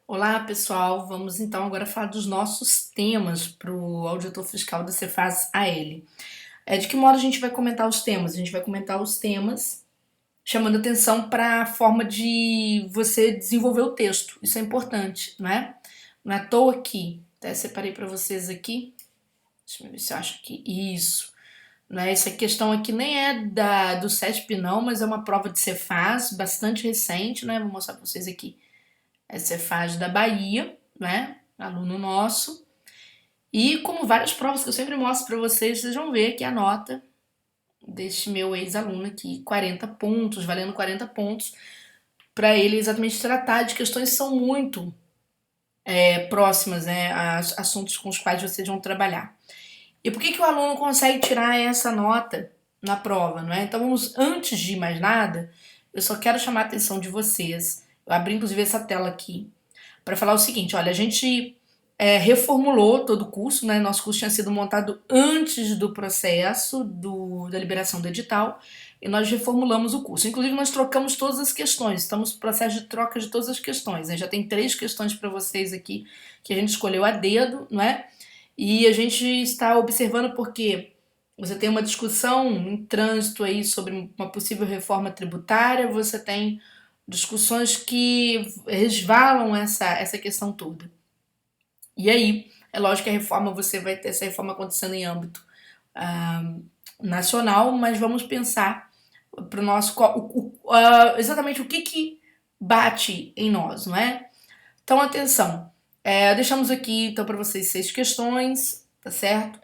Olá, pessoal. Vamos então agora falar dos nossos temas para o auditor fiscal da Cefaz AL. De que modo a gente vai comentar os temas? A gente vai comentar os temas chamando atenção para a forma de você desenvolver o texto. Isso é importante, não é? Não é à toa que, até separei para vocês aqui. Deixa eu ver se eu acho que isso. Não é? Essa questão aqui nem é do CESP não, mas é uma prova de Cefaz bastante recente, né? Vou mostrar para vocês aqui. É Cefaz da Bahia, né? Aluno nosso. E como várias provas que eu sempre mostro para vocês, vocês vão ver que a nota deste meu ex-aluno aqui, 40 pontos, valendo 40 pontos, para ele exatamente tratar de questões que são muito próximas, né, a assuntos com os quais vocês vão trabalhar. E por que o aluno consegue tirar essa nota na prova, não é? Então vamos, antes de mais nada, eu só quero chamar a atenção de vocês. Eu abri inclusive essa tela aqui para falar o seguinte: olha, a gente reformulou todo o curso, né? Nosso curso tinha sido montado antes do processo da liberação do edital e nós reformulamos o curso. Inclusive, nós trocamos todas as questões, estamos no processo de troca de todas as questões. Né? Já tem 3 questões para vocês aqui que a gente escolheu a dedo, não é? E a gente está observando porque você tem uma discussão em trânsito aí sobre uma possível reforma tributária, você tem discussões que resvalam essa questão toda. E aí, é lógico que a reforma, você vai ter essa reforma acontecendo em âmbito ah, nacional, mas vamos pensar para o nosso exatamente o que bate em nós, não é? Então, atenção. Deixamos aqui então para vocês 6 questões, tá certo?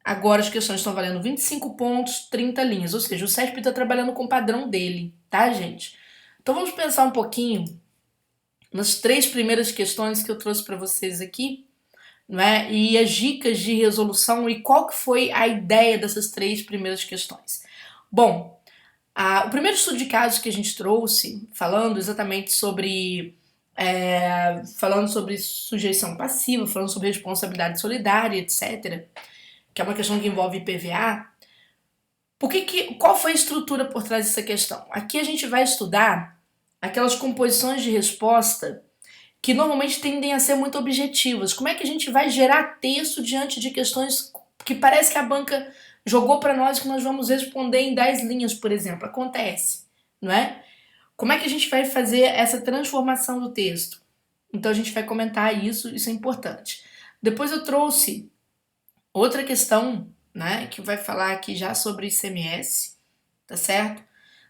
Agora as questões estão valendo 25 pontos, 30 linhas, ou seja, o CESP está trabalhando com o padrão dele, tá, gente? Então vamos pensar um pouquinho nas 3 primeiras questões que eu trouxe para vocês aqui, não é? E as dicas de resolução e qual que foi a ideia dessas 3 primeiras questões. Bom, o primeiro estudo de casos que a gente trouxe, falando exatamente sobre falando sobre sujeição passiva, falando sobre responsabilidade solidária, etc., que é uma questão que envolve IPVA. Qual foi a estrutura por trás dessa questão? Aqui a gente vai estudar aquelas composições de resposta que normalmente tendem a ser muito objetivas. Como é que a gente vai gerar texto diante de questões que parece que a banca jogou para nós que nós vamos responder em 10 linhas, por exemplo? Acontece, não é? Como é que a gente vai fazer essa transformação do texto? Então a gente vai comentar isso é importante. Depois eu trouxe outra questão, né, que vai falar aqui já sobre ICMS, tá certo?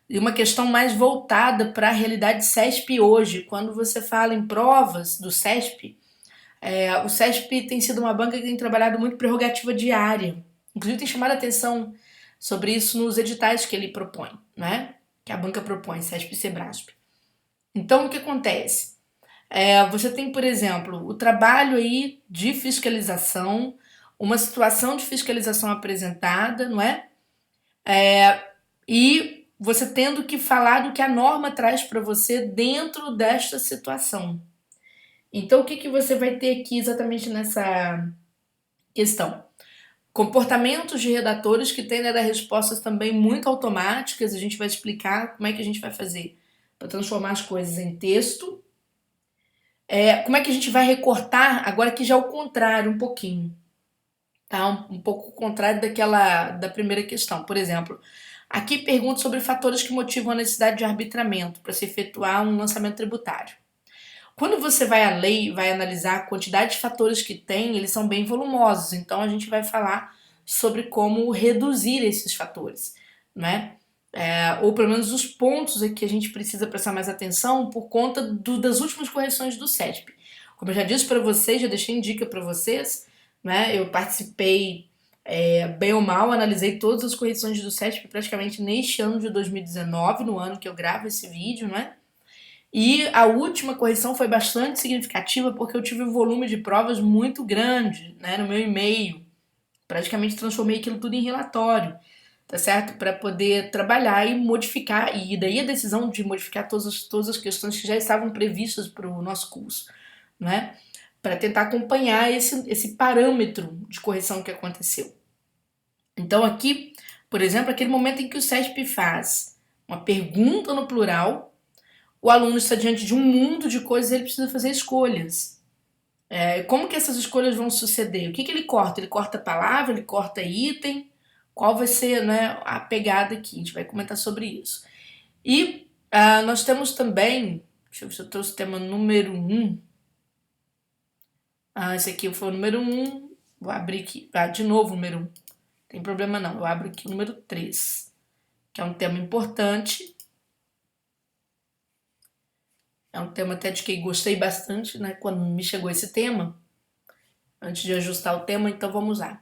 E uma questão mais voltada para a realidade CESP hoje. Quando você fala em provas do CESP, o CESP tem sido uma banca que tem trabalhado muito prerrogativa diária. Inclusive tem chamado a atenção sobre isso nos editais que ele propõe, né? Que a banca propõe, CESP e Sebrasp. Então o que acontece? Você tem, por exemplo, o trabalho aí de fiscalização, uma situação de fiscalização apresentada, não é? E você tendo que falar do que a norma traz para você dentro desta situação. Então, o que você vai ter aqui exatamente nessa questão? Comportamentos de redatores que tendem a dar respostas também muito automáticas. A gente vai explicar como é que a gente vai fazer para transformar as coisas em texto. Como é que a gente vai recortar, agora que já é o contrário um pouquinho. Tá? Um pouco o contrário da primeira questão. Por exemplo, aqui pergunta sobre fatores que motivam a necessidade de arbitramento para se efetuar um lançamento tributário. Quando você vai à lei e vai analisar a quantidade de fatores que tem, eles são bem volumosos, então a gente vai falar sobre como reduzir esses fatores, né? Ou pelo menos os pontos que a gente precisa prestar mais atenção por conta das últimas correções do CESP. Como eu já disse para vocês, já deixei em dica para vocês, né? Eu participei bem ou mal, analisei todas as correções do CESP praticamente neste ano de 2019, no ano que eu gravo esse vídeo, né? E a última correção foi bastante significativa porque eu tive um volume de provas muito grande, né, no meu e-mail. Praticamente transformei aquilo tudo em relatório, tá certo? Para poder trabalhar e modificar. E daí a decisão de modificar todas as questões que já estavam previstas para o nosso curso, né? Para tentar acompanhar esse parâmetro de correção que aconteceu. Então aqui, por exemplo, aquele momento em que o CESP faz uma pergunta no plural, o aluno está diante de um mundo de coisas e ele precisa fazer escolhas. Como que essas escolhas vão suceder? O que ele corta? Ele corta palavra, ele corta item? Qual vai ser, né, a pegada aqui? A gente vai comentar sobre isso. E nós temos também, deixa eu ver se eu trouxe o tema número 1. Esse aqui foi o número 1. Vou abrir aqui. De novo o número 1. Não tem problema não. Eu abro aqui o número 3, que é um tema importante. É um tema até de que gostei bastante, né, quando me chegou esse tema. Antes de ajustar o tema, então vamos lá.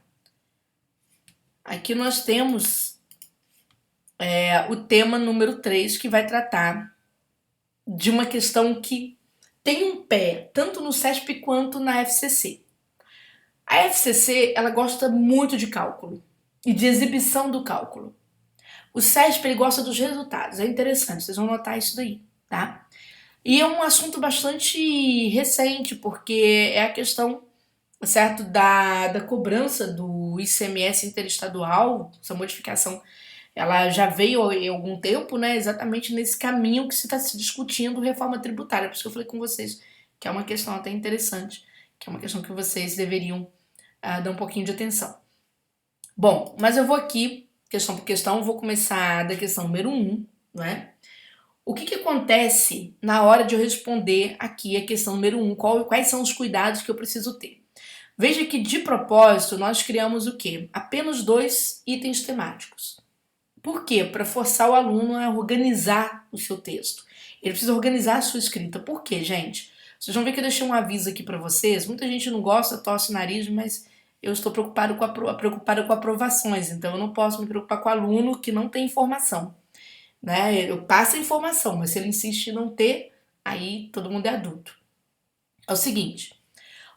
Aqui nós temos o tema número 3, que vai tratar de uma questão que tem um pé, tanto no CESP quanto na FCC. A FCC, ela gosta muito de cálculo e de exibição do cálculo. O CESP, ele gosta dos resultados, é interessante, vocês vão notar isso daí, tá? E é um assunto bastante recente, porque é a questão, certo, da cobrança do ICMS interestadual. Essa modificação, ela já veio há algum tempo, né, exatamente nesse caminho que se está se discutindo reforma tributária. Por isso que eu falei com vocês que é uma questão até interessante, que é uma questão que vocês deveriam dar um pouquinho de atenção. Bom, mas eu vou aqui, questão por questão, vou começar da questão número 1, né? O que acontece na hora de eu responder aqui a questão número 1? Quais são os cuidados que eu preciso ter? Veja que, de propósito, nós criamos o quê? Apenas 2 itens temáticos. Por quê? Para forçar o aluno a organizar o seu texto. Ele precisa organizar a sua escrita. Por quê, gente? Vocês vão ver que eu deixei um aviso aqui para vocês. Muita gente não gosta, torce o nariz, mas eu estou preocupado com aprovações. Então, eu não posso me preocupar com o aluno que não tem informação. Né? Eu passo a informação, mas se ele insiste em não ter, aí todo mundo é adulto. É o seguinte,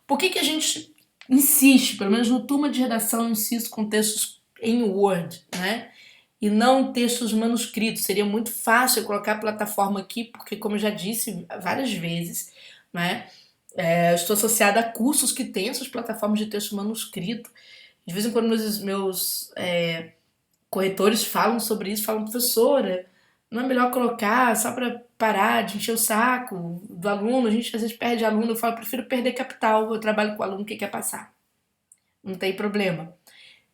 por que a gente insiste, pelo menos no turma de redação, eu insisto com textos em Word, né? E não textos manuscritos. Seria muito fácil eu colocar a plataforma aqui, porque, como eu já disse várias vezes, né? Eu estou associada a cursos que têm essas plataformas de texto manuscrito. De vez em quando meus corretores falam sobre isso, falam, professora, não é melhor colocar só para parar de encher o saco do aluno? A gente às vezes perde aluno. Eu falo, eu prefiro perder capital. Eu trabalho com o aluno que quer passar. Não tem problema.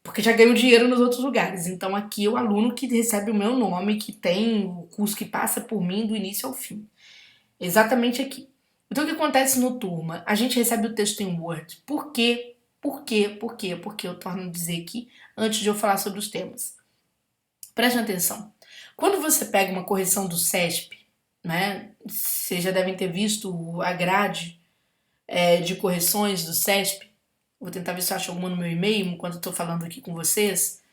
Porque já ganho dinheiro nos outros lugares. Então aqui é o aluno que recebe o meu nome, que tem o curso que passa por mim do início ao fim. Exatamente aqui. Então o que acontece no turma? A gente recebe o texto em Word. Por quê? Por quê? Por quê? Porque eu torno a dizer aqui, antes de eu falar sobre os temas. Preste atenção. Quando você pega uma correção do CESP, né? Vocês já devem ter visto a grade de correções do CESP. Vou tentar ver se eu acho alguma no meu e-mail enquanto eu estou falando aqui com vocês.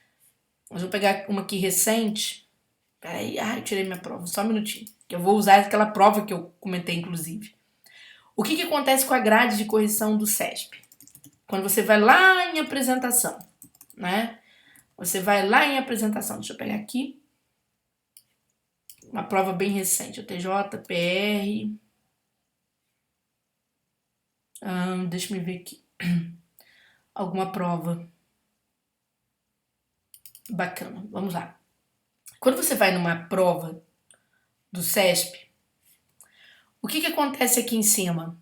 Mas vou pegar uma aqui recente. Peraí, eu tirei minha prova, só um minutinho. Que eu vou usar aquela prova que eu comentei, inclusive. O que acontece com a grade de correção do CESP? Quando você vai lá em apresentação, né? Você vai lá em apresentação. Deixa eu pegar aqui. Uma prova bem recente. O TJ, PR. Deixa eu ver aqui. Alguma prova. Bacana. Vamos lá. Quando você vai numa prova do CESP, o que acontece aqui em cima?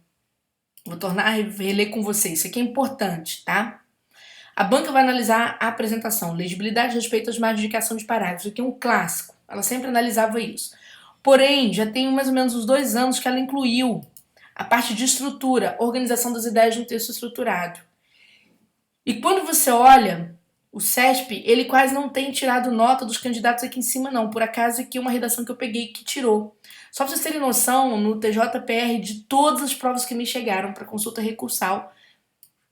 Vou tornar a reler com vocês. Isso aqui é importante, tá? A banca vai analisar a apresentação, legibilidade, respeito às margens de indicação de parágrafos. Isso aqui é um clássico. Ela sempre analisava isso. Porém, já tem mais ou menos uns 2 anos que ela incluiu a parte de estrutura, organização das ideias no texto estruturado. E quando você olha, o CESP, ele quase não tem tirado nota dos candidatos aqui em cima, não. Por acaso, aqui é uma redação que eu peguei que tirou. Só para vocês terem noção, no TJPR, de todas as provas que me chegaram para consulta recursal,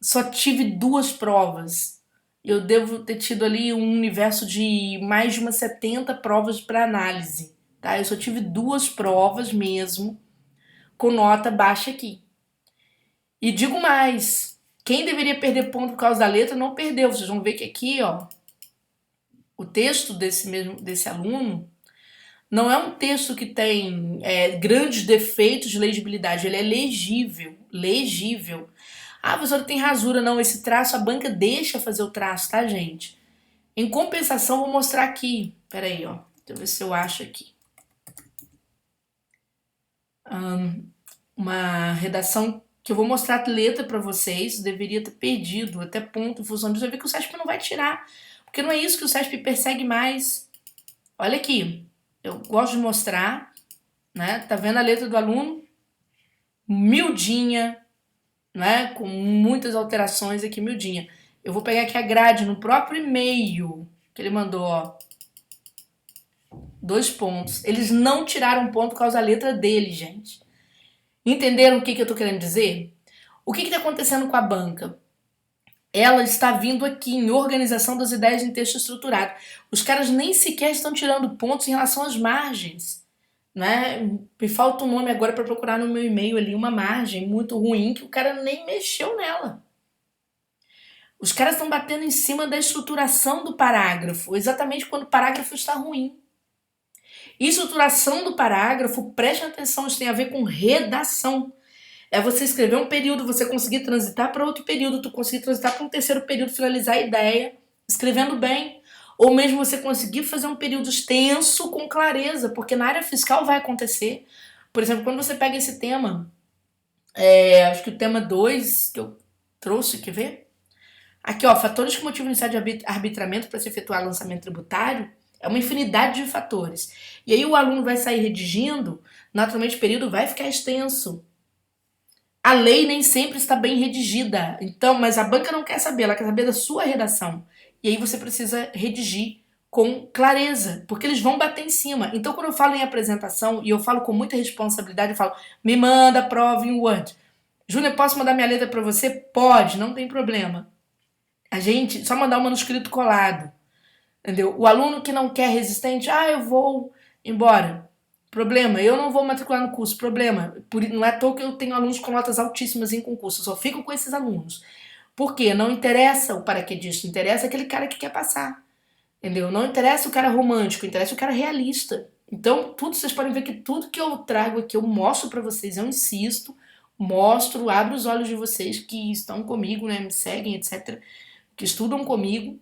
só tive 2 provas. Eu devo ter tido ali um universo de mais de umas 70 provas para análise. Tá? Eu só tive 2 provas mesmo, com nota baixa aqui. E digo mais, quem deveria perder ponto por causa da letra não perdeu. Vocês vão ver que aqui, ó, o texto desse aluno não é um texto que tem grandes defeitos de legibilidade, ele é legível, legível. Ah, professora, tem rasura. Não, esse traço, a banca deixa fazer o traço, tá, gente? Em compensação, vou mostrar aqui. Peraí, ó. Deixa eu ver se eu acho aqui. uma redação que eu vou mostrar a letra para vocês, deveria ter perdido até ponto em função disso, vai ver que o SESP não vai tirar, porque não é isso que o SESP persegue mais. Olha aqui, eu gosto de mostrar, né? Tá vendo a letra do aluno? Miudinha, né? Com muitas alterações aqui, miudinha. Eu vou pegar aqui a grade no próprio e-mail que ele mandou, ó. 2 pontos. Eles não tiraram ponto por causa da letra dele, gente. Entenderam o que eu tô querendo dizer? O que está acontecendo com a banca? Ela está vindo aqui em organização das ideias em texto estruturado. Os caras nem sequer estão tirando pontos em relação às margens. Né? Me falta um nome agora para procurar no meu e-mail ali, uma margem muito ruim que o cara nem mexeu nela. Os caras estão batendo em cima da estruturação do parágrafo, exatamente quando o parágrafo está ruim. Estruturação do parágrafo, preste atenção, isso tem a ver com redação. É você escrever um período, você conseguir transitar para outro período, tu conseguir transitar para um terceiro período, finalizar a ideia, escrevendo bem. Ou mesmo você conseguir fazer um período extenso com clareza, porque na área fiscal vai acontecer. Por exemplo, quando você pega esse tema, acho que o tema 2 que eu trouxe, quer ver? Aqui, ó, fatores que motivam o iniciar de arbitramento para se efetuar lançamento tributário, é uma infinidade de fatores. E aí o aluno vai sair redigindo, naturalmente o período vai ficar extenso. A lei nem sempre está bem redigida, então, mas a banca não quer saber, ela quer saber da sua redação. E aí você precisa redigir com clareza, porque eles vão bater em cima. Então, quando eu falo em apresentação, e eu falo com muita responsabilidade, eu falo, me manda a prova em Word. Júnior, posso mandar minha letra para você? Pode, não tem problema. A gente, só mandar o manuscrito colado. Entendeu? O aluno que não quer resistente, eu vou embora. Problema, eu não vou matricular no curso. Problema, não é à toa que eu tenho alunos com notas altíssimas em concurso. Eu só fico com esses alunos. Por quê? Não interessa o paraquedista, interessa aquele cara que quer passar. Entendeu? Não interessa o cara romântico, interessa o cara realista. Então, tudo, vocês podem ver que tudo que eu trago aqui, eu mostro pra vocês, eu insisto, mostro, abro os olhos de vocês que estão comigo, né, me seguem, etc., que estudam comigo.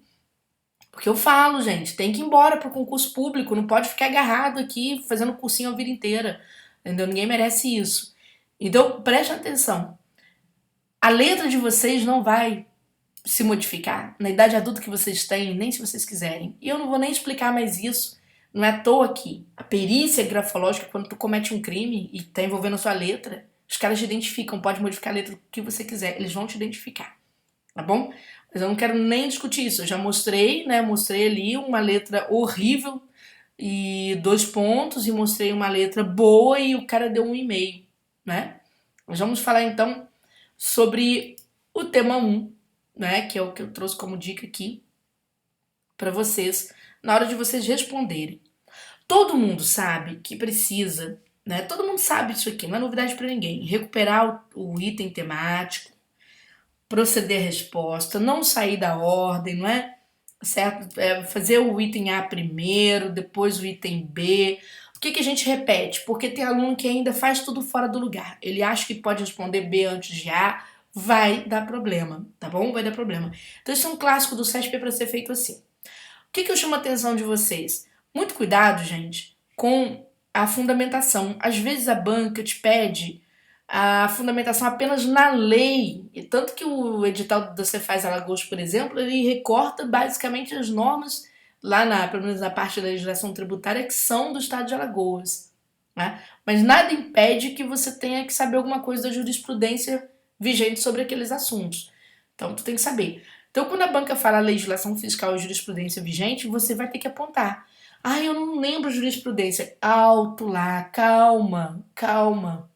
Porque eu falo, gente, tem que ir embora pro concurso público, não pode ficar agarrado aqui fazendo cursinho a vida inteira. Entendeu? Ninguém merece isso. Então, preste atenção. A letra de vocês não vai se modificar na idade adulta que vocês têm, nem se vocês quiserem. E eu não vou nem explicar mais isso. Não é à toa que a perícia grafológica, quando tu comete um crime e tá envolvendo a sua letra, os caras te identificam, pode modificar a letra que você quiser, eles vão te identificar. Tá bom? Mas eu não quero nem discutir isso. Eu já mostrei, né? Mostrei ali uma letra horrível e 2 pontos, e mostrei uma letra boa e o cara deu 1,5, né? Nós vamos falar então sobre o tema 1, né? Que é o que eu trouxe como dica aqui para vocês na hora de vocês responderem. Todo mundo sabe que precisa, né? Todo mundo sabe isso aqui, não é novidade para ninguém. Recuperar o item temático, proceder à resposta, não sair da ordem, não é? Certo? Fazer o item A primeiro, depois o item B. Por que a gente repete? Porque tem aluno que ainda faz tudo fora do lugar. Ele acha que pode responder B antes de A, vai dar problema, tá bom? Vai dar problema. Então isso é um clássico do SESP para ser feito assim. O que eu chamo a atenção de vocês? Muito cuidado, gente, com a fundamentação. Às vezes a banca te pede a fundamentação apenas na lei. E tanto que o edital da Cefaz Alagoas, por exemplo, ele recorta basicamente as normas lá, pelo menos na parte da legislação tributária, que são do estado de Alagoas. Né? Mas nada impede que você tenha que saber alguma coisa da jurisprudência vigente sobre aqueles assuntos. Então, tu tem que saber. Então, quando a banca fala legislação fiscal e jurisprudência vigente, você vai ter que apontar. Eu não lembro a jurisprudência. Alto lá, calma, calma.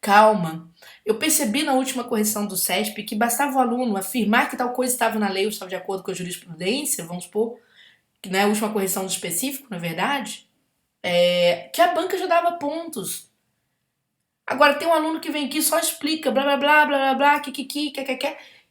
Calma. Eu percebi na última correção do SESP que bastava o aluno afirmar que tal coisa estava na lei ou estava de acordo com a jurisprudência, vamos supor, que não é a última correção do específico, na verdade, que a banca já dava pontos. Agora tem um aluno que vem aqui e só explica blá blá blá blá blá blá, que,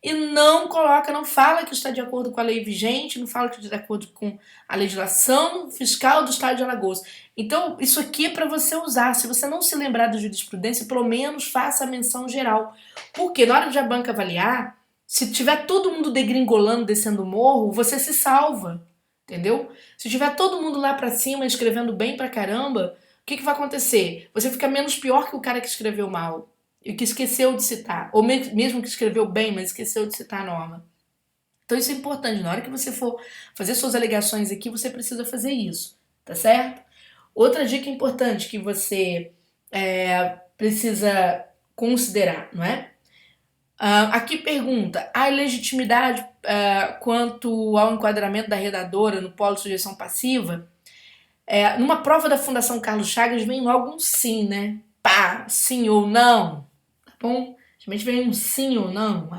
e não coloca, não fala que está de acordo com a lei vigente, não fala que está de acordo com a legislação fiscal do estado de Alagoas. Então, isso aqui é para você usar. Se você não se lembrar da jurisprudência, pelo menos faça a menção geral. Porque na hora de a banca avaliar, se tiver todo mundo degringolando, descendo o morro, você se salva, entendeu? Se tiver todo mundo lá para cima escrevendo bem pra caramba, o que vai acontecer? Você fica menos pior que o cara que escreveu mal e que esqueceu de citar, ou mesmo que escreveu bem, mas esqueceu de citar a norma. Então isso é importante, na hora que você for fazer suas alegações aqui, você precisa fazer isso, tá certo? Outra dica importante que você precisa considerar, não é? Aqui pergunta, há legitimidade quanto ao enquadramento da redadora no polo de sujeição passiva? Numa prova da Fundação Carlos Chagas vem logo um sim, né? Pá, sim ou não, tá bom? Geralmente vem um sim ou não,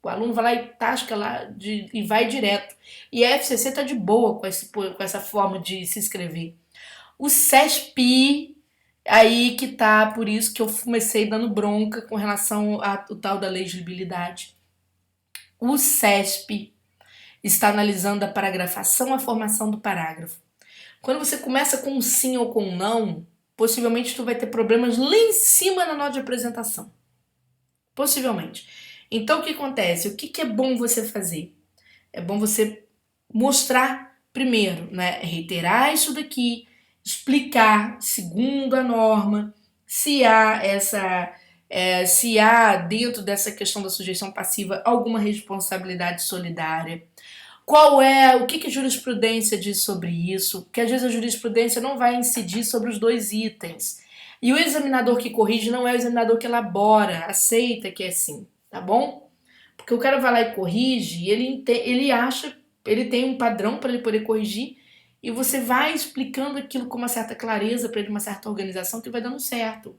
o aluno vai lá e tasca lá e vai direto. E a FCC tá de boa com essa forma de se inscrever. O CESP, aí que tá, por isso que eu comecei dando bronca com relação ao tal da legibilidade. O CESP está analisando a paragrafação, a formação do parágrafo. Quando você começa com um sim ou com um não, possivelmente tu vai ter problemas lá em cima na nota de apresentação. Possivelmente. Então o que acontece? O que é bom você fazer? É bom você mostrar primeiro, né? Reiterar isso daqui, explicar segundo a norma, se há se há dentro dessa questão da sujeição passiva alguma responsabilidade solidária. O que a jurisprudência diz sobre isso? Porque às vezes a jurisprudência não vai incidir sobre os dois itens. E o examinador que corrige não é o examinador que elabora, aceita que é assim, tá bom? Porque o cara vai lá e corrige, e ele acha, ele tem um padrão para ele poder corrigir, e você vai explicando aquilo com uma certa clareza para ele, uma certa organização que vai dando certo.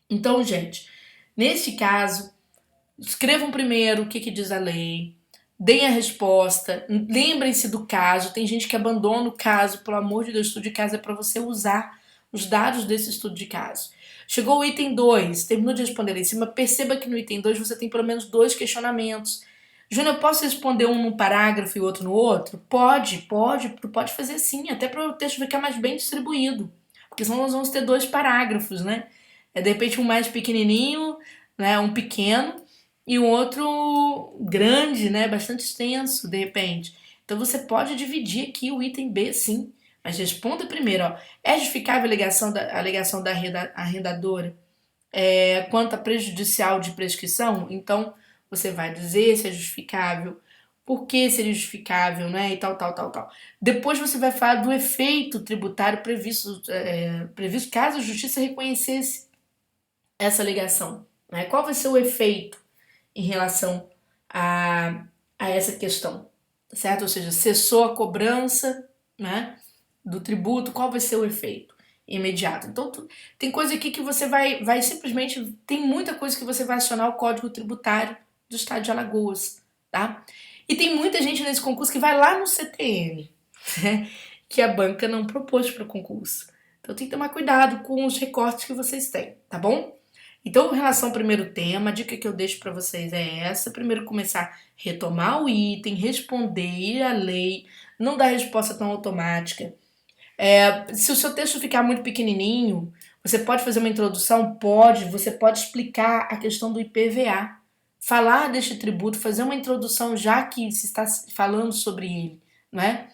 Então, gente, nesse caso, escrevam primeiro o que diz a lei, deem a resposta, lembrem-se do caso. Tem gente que abandona o caso, pelo amor de Deus, estudo de caso é para você usar os dados desse estudo de caso. Chegou o item 2, terminou de responder lá em cima, perceba que no item 2 você tem pelo menos 2 questionamentos. Júnior, eu posso responder um num parágrafo e outro no outro? Pode fazer sim, até para o texto ficar mais bem distribuído. Porque senão nós vamos ter 2 parágrafos, né? De repente um mais pequenininho, né, um pequeno, e um outro grande, né, bastante extenso, de repente. Então você pode dividir aqui o item B, sim. Mas responda primeiro, ó, é justificável a alegação da arrendadora quanto a prejudicial de prescrição? Então você vai dizer se é justificável, por que seria justificável, né, e tal. Depois você vai falar do efeito tributário previsto caso a justiça reconhecesse essa alegação. Né? Qual vai ser o efeito em relação a essa questão, certo? Ou seja, cessou a cobrança, né, do tributo, qual vai ser o efeito imediato? Então, tem coisa aqui que você vai simplesmente, tem muita coisa que você vai acionar o Código Tributário do Estado de Alagoas, tá? E tem muita gente nesse concurso que vai lá no CTN, né, que a banca não propôs para o concurso. Então tem que tomar cuidado com os recortes que vocês têm, tá bom? Então, em relação ao primeiro tema, a dica que eu deixo para vocês é essa. Primeiro começar a retomar o item, responder a lei, não dar resposta tão automática. Se o seu texto ficar muito pequenininho, você pode fazer uma introdução? Pode. Você pode explicar a questão do IPVA. Falar deste tributo, fazer uma introdução já que se está falando sobre ele, não é?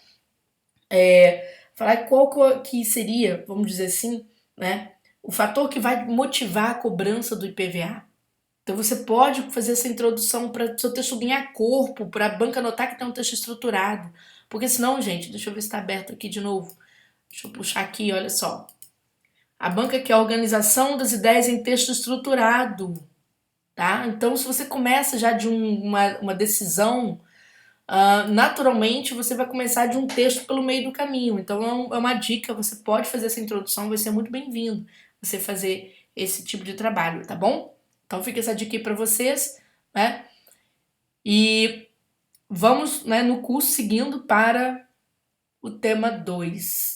Falar qual que seria, vamos dizer assim, né, o fator que vai motivar a cobrança do IPVA. Então você pode fazer essa introdução para o seu texto ganhar corpo, para a banca notar que tem um texto estruturado. Porque senão, gente, deixa eu ver se está aberto aqui de novo. Deixa eu puxar aqui, olha só. A banca quer a organização das ideias em texto estruturado. Tá? Então, se você começa já de uma decisão, naturalmente você vai começar de um texto pelo meio do caminho. Então é uma dica, você pode fazer essa introdução, vai ser muito bem-vindo você fazer esse tipo de trabalho, tá bom? Então fica essa dica aí para vocês, né? E vamos, né, no curso seguindo para o tema 2.